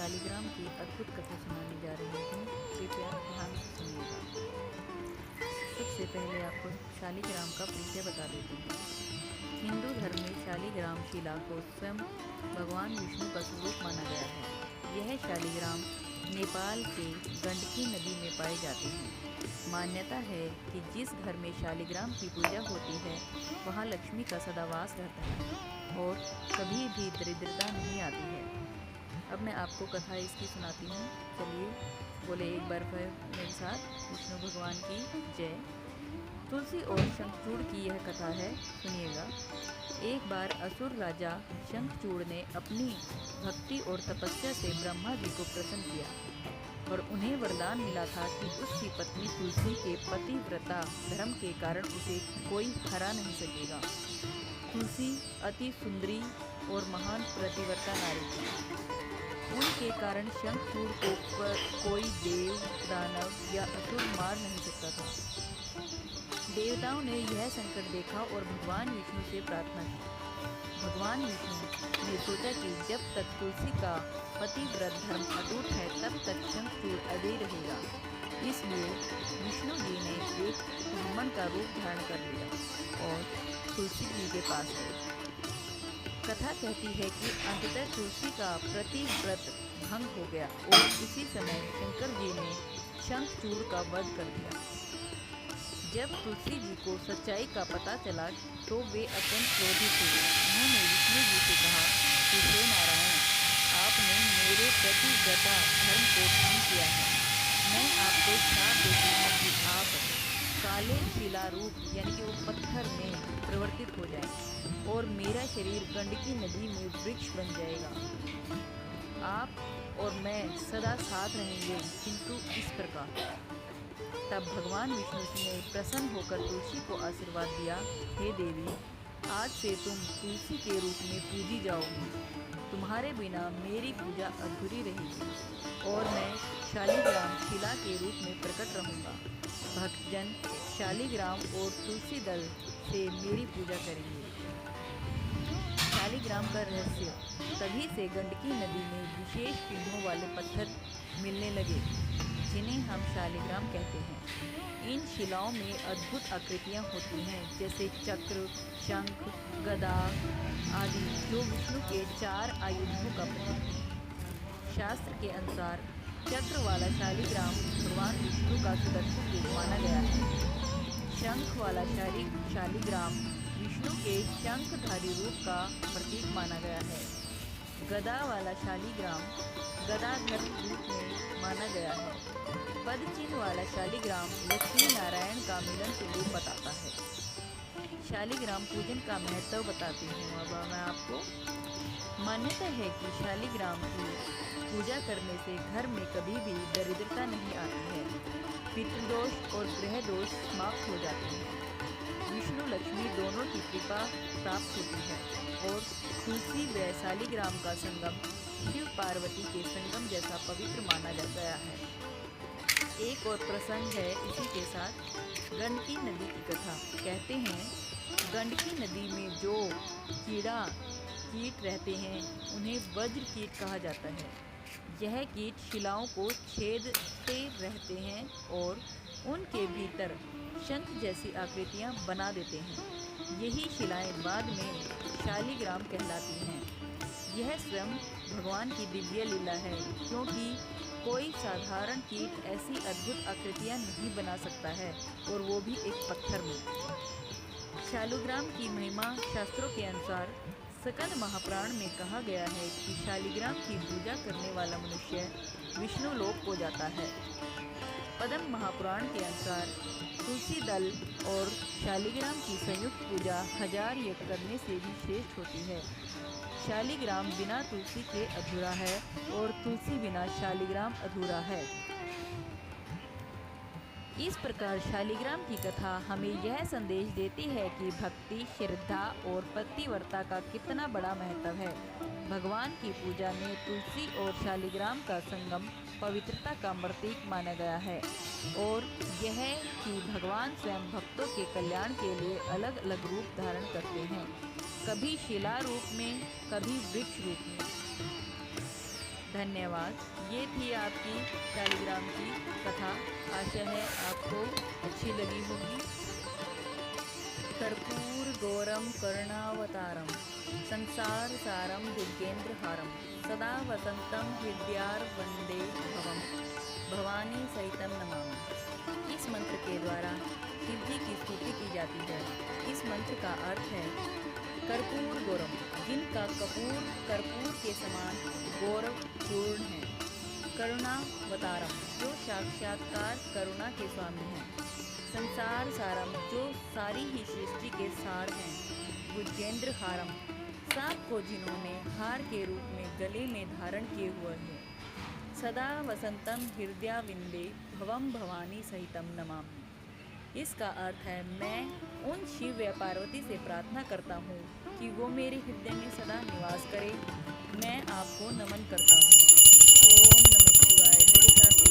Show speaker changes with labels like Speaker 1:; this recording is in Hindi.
Speaker 1: शालिग्राम की अद्भुत कथा सुनाने जा रही हूँ। कृपया ध्यान से सुनिएगा। सबसे पहले आपको शालिग्राम का परिचय बता देती हूँ। हिंदू धर्म में शालिग्राम शिला को स्वयं भगवान विष्णु का स्वरूप माना गया है। यह शालिग्राम नेपाल के गंडकी नदी में पाए जाते हैं। मान्यता है कि जिस घर में शालिग्राम की पूजा होती है वहाँ लक्ष्मी का सदावास रहता है और कभी भी दरिद्रता नहीं आती है। अब मैं आपको कथा इसकी सुनाती हूँ। चलिए बोले एक बार फिर मेरे साथ, विष्णु भगवान की जय। तुलसी और शंखचूड़ की यह कथा है, सुनिएगा। एक बार असुर राजा शंखचूड़ ने अपनी भक्ति और तपस्या से ब्रह्मा जी को प्रसन्न किया और उन्हें वरदान मिला था कि उसकी पत्नी तुलसी के पतिव्रता धर्म के कारण उसे कोई हरा नहीं सकेगा। तुलसी अति सुंदरी और महान प्रतिव्रता नारी थी। उनके कारण शंखचूड़ को कोई देव, दानव या असुर मार नहीं सकता था। देवताओं ने यह संकट देखा और भगवान विष्णु से प्रार्थना की। भगवान विष्णु ने सोचा कि जब तक तुलसी का पतिव्रत धर्म अटूट है तब तक शंखचूड़ अजय रहेगा। इसलिए विष्णु जी ने एक ब्राह्मण का रूप धारण कर लिया और तुलसी जी के पास गए। कथा कहती है कि अंततः तुलसी का प्रतिव्रत भंग हो गया और उसी समय शंकर जी ने शंखचूड़ का वध कर दिया। जब तुलसी जी को सच्चाई का पता चला तो वे अत्यंत क्रोधित हुए। उन्होंने विष्णु जी से कहा कि हे नारायण, आपने मेरे प्रतिव्रता धर्म को भंग किया है। मैं आपको श्राप देती हूँ कि आप काले शिला रूप यानी कि वो पत्थर में परिवर्तित हो जाए और मेरा शरीर गंडकी नदी में वृक्ष बन जाएगा। आप और मैं सदा साथ रहेंगे, किंतु इस प्रकार। तब भगवान विष्णु ने प्रसन्न होकर तुलसी को आशीर्वाद दिया, हे देवी, आज से तुम तुलसी के रूप में पूजी जाओगी। तुम्हारे बिना मेरी पूजा अधूरी रहेगी और मैं शालिग्राम शिला के रूप में प्रकट रहूँगा। भक्तजन शालिग्राम और तुलसी दल से मेरी पूजा करेंगे। शालिग्राम का रहस्य। तभी से गंडकी नदी में विशेष चिन्हों वाले पत्थर मिलने लगे जिन्हें हम शालिग्राम कहते हैं। इन शिलाओं में अद्भुत आकृतियाँ होती हैं, जैसे चक्र, शंख, गदा आदि, जो विष्णु के 4 आयुधों का प्रतीक है। शास्त्र के अनुसार चक्र वाला शालिग्राम भगवान विष्णु का सुदर्शन रूप माना गया है। शंख वाला शालिग्राम विष्णु के शंखधारी रूप का प्रतीक माना गया है। गदा वाला शालिग्राम गदाधर रूप में माना गया है। पद चिन्ह वाला शालिग्राम लक्ष्मी नारायण का मिलन स्वरूप बताता है। शालिग्राम पूजन का महत्व बताती हूँ। अब मैं आपको, मान्यता है कि शालिग्राम की पूजा करने से घर में कभी भी दरिद्रता नहीं आती है। पितृदोष और ग्रह दोष समाप्त हो जाते हैं। विष्णु लक्ष्मी दोनों की कृपा प्राप्त होती है और तुलसी व शालिग्राम का संगम शिव पार्वती के संगम जैसा पवित्र माना जा गया है। एक और प्रसंग है इसी के साथ, गंडकी नदी की कथा। कहते हैं गंडकी नदी में जो कीट रहते हैं उन्हें वज्र कीट कहा जाता है। यह कीट शिलाओं को छेदते रहते हैं और उनके भीतर शंख जैसी आकृतियाँ बना देते हैं। यही शिलाएं बाद में शालिग्राम कहलाती हैं। यह स्वयं भगवान की दिव्य लीला है, क्योंकि कोई साधारण कीट ऐसी अद्भुत आकृतियाँ नहीं बना सकता है, और वो भी एक पत्थर में। शालिग्राम की महिमा शास्त्रों के अनुसार स्कंद महापुराण में कहा गया है कि शालिग्राम की पूजा करने वाला मनुष्य विष्णु लोक को जाता है। पद्म महापुराण के अनुसार तुलसी दल और शालिग्राम की संयुक्त पूजा 1000 यज्ञ करने से भी श्रेष्ठ होती है। शालिग्राम बिना तुलसी के अधूरा है और तुलसी बिना शालिग्राम अधूरा है। इस प्रकार शालिग्राम की कथा हमें यह संदेश देती है कि भक्ति, श्रद्धा और पतिव्रता का कितना बड़ा महत्व है। भगवान की पूजा में तुलसी और शालिग्राम का संगम पवित्रता का प्रतीक माना गया है और यह कि भगवान स्वयं भक्तों के कल्याण के लिए अलग अलग रूप धारण करते हैं, कभी शिला रूप में, कभी वृक्ष रूप में। धन्यवाद। ये थी आपकी शालिग्राम की कथा। आशा है आपको अच्छी लगी होगी। कर्पूर गौरम करुणावतारम संसार सारम भुजगेंद्रहारम सदा वसंतम हृदयार वंदे भवम भवानी सहितम नमामि। इस मंत्र के द्वारा शिव जी की स्तुति की जाती है। इस मंत्र का अर्थ है कर्पूर गौरम, जिनका कर्पूर के समान गौरव पूर्ण है। करुणावतारम, जो साक्षात्कार करुणा के स्वामी हैं। संसार सारम, जो सारी ही सृष्टि के सार हैं। भुजगेंद्र हारम, सांप को जिन्होंने हार के रूप में गले में धारण किए हुए हैं। सदा वसंतम हृदयाविंदे भवम भवानी सहितम नमामि। इसका अर्थ है मैं उन शिव व पार्वती से प्रार्थना करता हूँ कि वो मेरे हृदय में सदा निवास करे। मैं आपको नमन करता हूँ। ओम नमः शिवाय। मेरे साथ